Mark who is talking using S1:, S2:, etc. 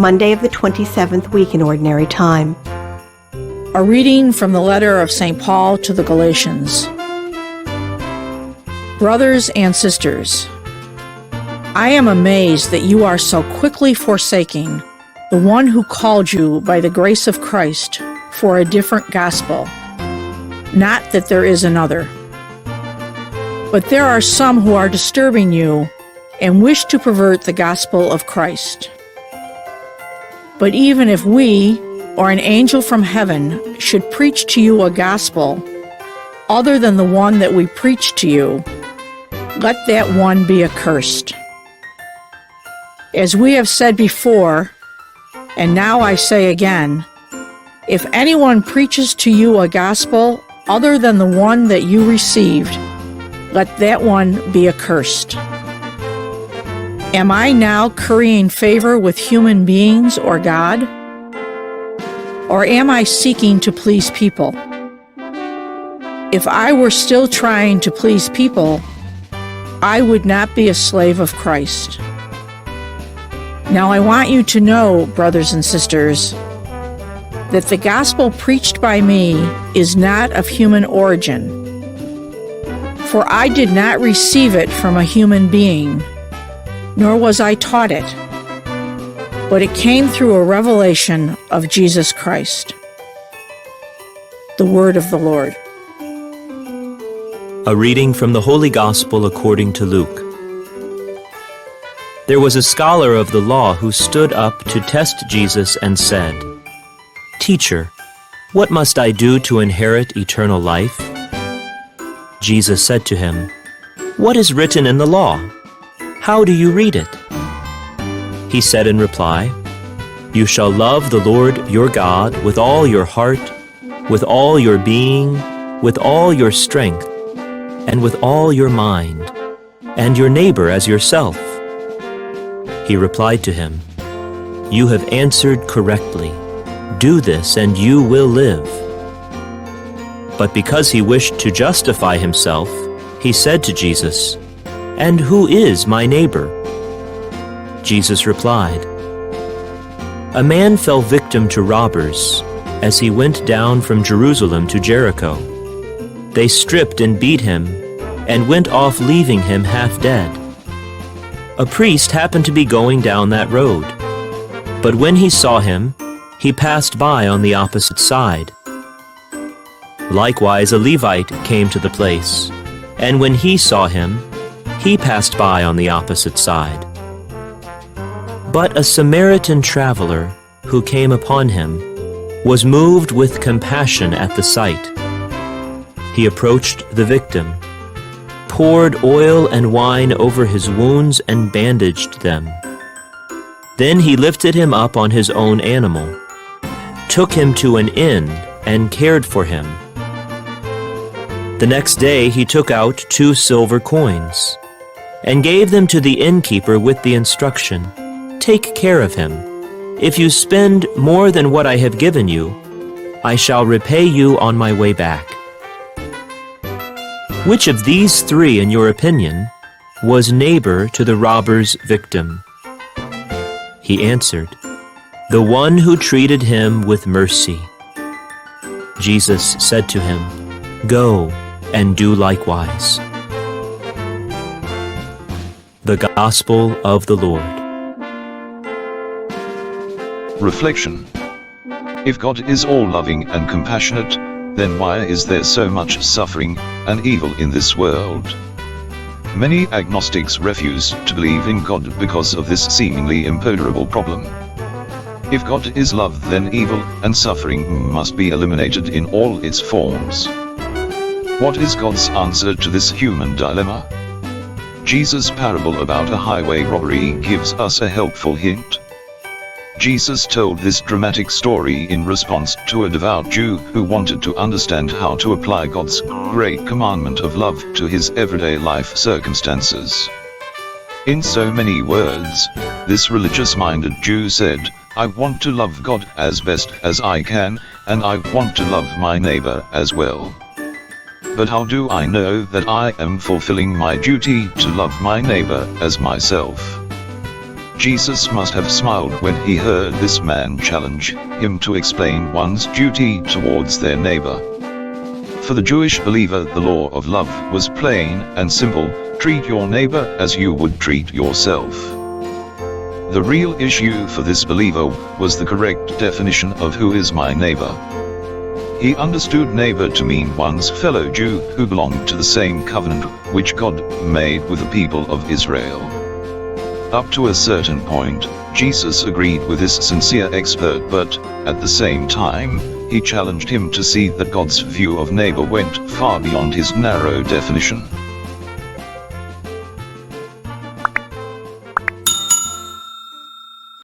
S1: Monday of the 27th week in Ordinary Time.
S2: A reading from the letter of St. Paul to the Galatians. Brothers and sisters, I am amazed that you are so quickly forsaking the one who called you by the grace of Christ for a different gospel. Not that there is another. But there are some who are disturbing you and wish to pervert the gospel of Christ. But even if we, or an angel from heaven, should preach to you a gospel other than the one that we preach to you, let that one be accursed. As we have said before, and now I say again, if anyone preaches to you a gospel other than the one that you received, let that one be accursed. Am I now currying favor with human beings or God? Or am I seeking to please people? If I were still trying to please people, I would not be a slave of Christ. Now I want you to know, brothers and sisters, that the gospel preached by me is not of human origin. For I did not receive it from a human being, nor was I taught it, but it came through a revelation of Jesus Christ. The word of the Lord.
S3: A reading from the Holy Gospel according to Luke. There was a scholar of the law who stood up to test Jesus and said, "Teacher, what must I do to inherit eternal life?" Jesus said to him, "What is written in the law? How do you read it?" He said in reply, "You shall love the Lord your God with all your heart, with all your being, with all your strength, and with all your mind, and your neighbor as yourself." He replied to him, "You have answered correctly. Do this and you will live." But because he wished to justify himself, he said to Jesus, "And who is my neighbor?" Jesus replied, "A man fell victim to robbers as he went down from Jerusalem to Jericho. They stripped and beat him and went off leaving him half dead. A priest happened to be going down that road, but when he saw him, he passed by on the opposite side. Likewise, a Levite came to the place, and when he saw him, he passed by on the opposite side. But a Samaritan traveler who came upon him was moved with compassion at the sight. He approached the victim, poured oil and wine over his wounds and bandaged them. Then he lifted him up on his own animal, took him to an inn, and cared for him. The next day he took out 2 silver coins and gave them to the innkeeper with the instruction, 'Take care of him. If you spend more than what I have given you, I shall repay you on my way back.' Which of these 3, in your opinion, was neighbor to the robber's victim?" He answered, "The one who treated him with mercy." Jesus said to him, "Go and do likewise." The Gospel of the Lord.
S4: Reflection. If God is all-loving and compassionate, then why is there so much suffering and evil in this world? Many agnostics refuse to believe in God because of this seemingly imponderable problem. If God is love, then evil and suffering must be eliminated in all its forms. What is God's answer to this human dilemma? Jesus' parable about a highway robbery gives us a helpful hint. Jesus told this dramatic story in response to a devout Jew who wanted to understand how to apply God's great commandment of love to his everyday life circumstances. In so many words, this religious-minded Jew said, "I want to love God as best as I can, and I want to love my neighbor as well. But how do I know that I am fulfilling my duty to love my neighbor as myself?" Jesus must have smiled when he heard this man challenge him to explain one's duty towards their neighbor. For the Jewish believer, the law of love was plain and simple: treat your neighbor as you would treat yourself. The real issue for this believer was the correct definition of who is my neighbor. He understood neighbor to mean one's fellow Jew who belonged to the same covenant which God made with the people of Israel. Up to a certain point, Jesus agreed with this sincere expert, but at the same time, he challenged him to see that God's view of neighbor went far beyond his narrow definition.